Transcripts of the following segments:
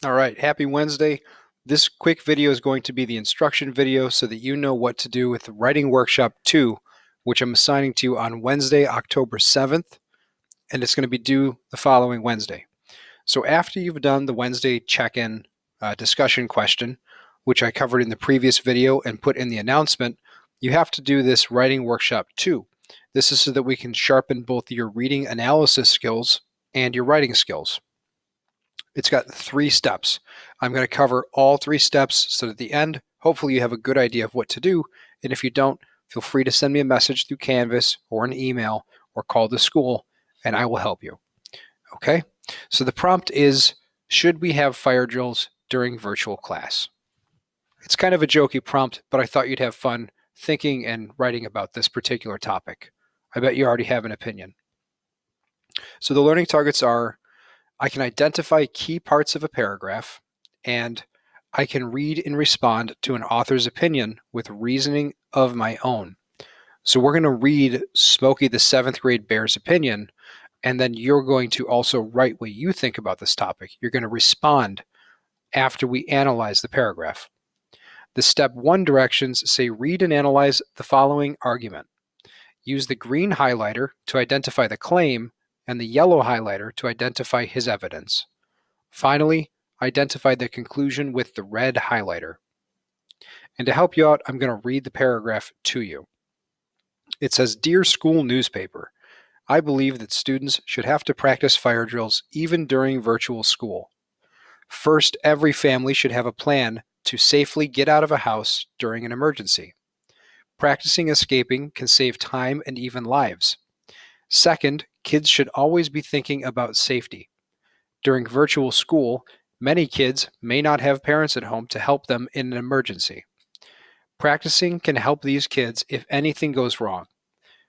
All right, happy Wednesday. This quick video is going to be the instruction video so that you know what to do with the Writing Workshop 2, which I'm assigning to you on Wednesday, October 7th, and it's going to be due the following Wednesday. So after you've done the Wednesday check-in discussion question, which I covered in the previous video and put in the announcement, you have to do this Writing Workshop 2. This is so that we can sharpen both your reading analysis skills and your writing skills. It's got 3 steps. I'm going to cover all 3 steps so that at the end, hopefully you have a good idea of what to do. And if you don't, feel free to send me a message through Canvas or an email or call the school and I will help you. Okay? So the prompt is, should we have fire drills during virtual class? It's kind of a jokey prompt, but I thought you'd have fun thinking and writing about this particular topic. I bet you already have an opinion. So the learning targets are, I can identify key parts of a paragraph, and I can read and respond to an author's opinion with reasoning of my own. So we're going to read Smokey the 7th grade bear's opinion, and then you're going to also write what you think about this topic. You're going to respond after we analyze the paragraph. The step 1 directions say read and analyze the following argument. Use the green highlighter to identify the claim and the yellow highlighter to identify his evidence. Finally, identify the conclusion with the red highlighter. And to help you out, I'm going to read the paragraph to you. It says, Dear school newspaper, I believe that students should have to practice fire drills even during virtual school. First, every family should have a plan to safely get out of a house during an emergency. Practicing escaping can save time and even lives. Second, kids should always be thinking about safety. During virtual school, many kids may not have parents at home to help them in an emergency. Practicing can help these kids if anything goes wrong.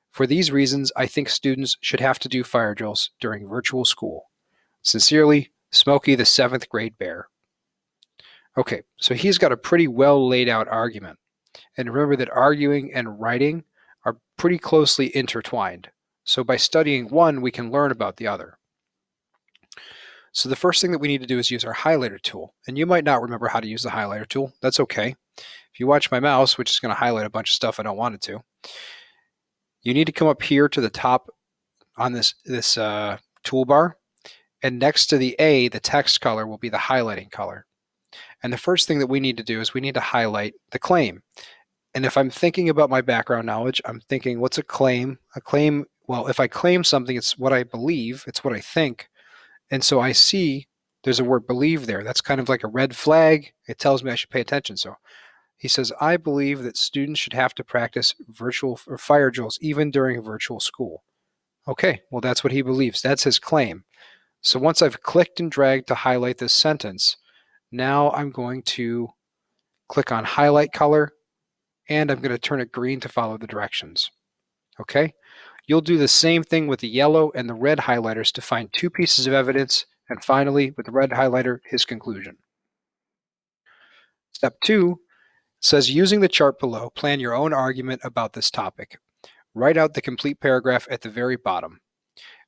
For these reasons, I think students should have to do fire drills during virtual school. Sincerely, Smokey the 7th grade bear. Okay, so he's got a pretty well laid out argument. And remember that arguing and writing are pretty closely intertwined. So by studying one, we can learn about the other. So the first thing that we need to do is use our highlighter tool. And you might not remember how to use the highlighter tool. That's okay. If you watch my mouse, which is going to highlight a bunch of stuff I don't want it to, you need to come up here to the top on this toolbar. And next to the A, the text color will be the highlighting color. And the first thing that we need to do is we need to highlight the claim. And if I'm thinking about my background knowledge, I'm thinking, what's a claim? A claim, well, if I claim something, it's what I believe, it's what I think. And so I see there's a word believe there. That's kind of like a red flag. It tells me I should pay attention. So he says, I believe that students should have to practice virtual or fire drills even during virtual school. Okay, well, that's what he believes. That's his claim. So once I've clicked and dragged to highlight this sentence, now I'm going to click on highlight color, and I'm going to turn it green to follow the directions. Okay? You'll do the same thing with the yellow and the red highlighters to find 2 pieces of evidence, and finally, with the red highlighter, his conclusion. Step 2 says, using the chart below, plan your own argument about this topic. Write out the complete paragraph at the very bottom.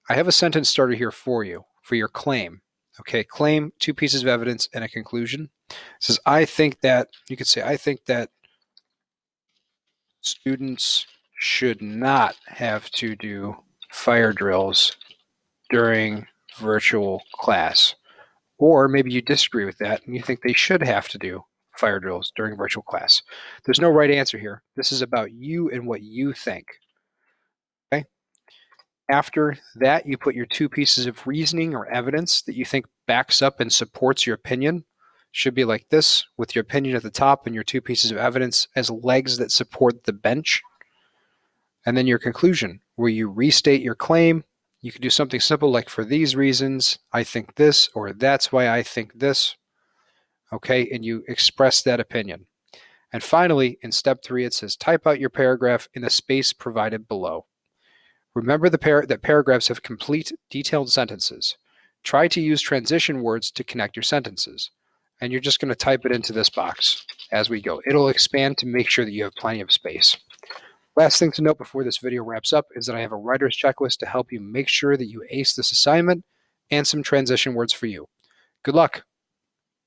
I have a sentence starter here for you, for your claim. Okay, claim, 2 pieces of evidence, and a conclusion. It says, I think that, you could say, I think that students should not have to do fire drills during virtual class. Or maybe you disagree with that and you think they should have to do fire drills during virtual class. There's no right answer here. This is about you and what you think. Okay? After that, you put your 2 pieces of reasoning or evidence that you think backs up and supports your opinion. Should be like this, with your opinion at the top and your 2 pieces of evidence as legs that support the bench. And then your conclusion, where you restate your claim. You can do something simple like, for these reasons, I think this, or that's why I think this. Okay, and you express that opinion. And finally, in step 3, it says, type out your paragraph in the space provided below. Remember that paragraphs have complete, detailed sentences. Try to use transition words to connect your sentences. And you're just going to type it into this box as we go. It'll expand to make sure that you have plenty of space. Last thing to note before this video wraps up is that I have a writer's checklist to help you make sure that you ace this assignment and some transition words for you. Good luck.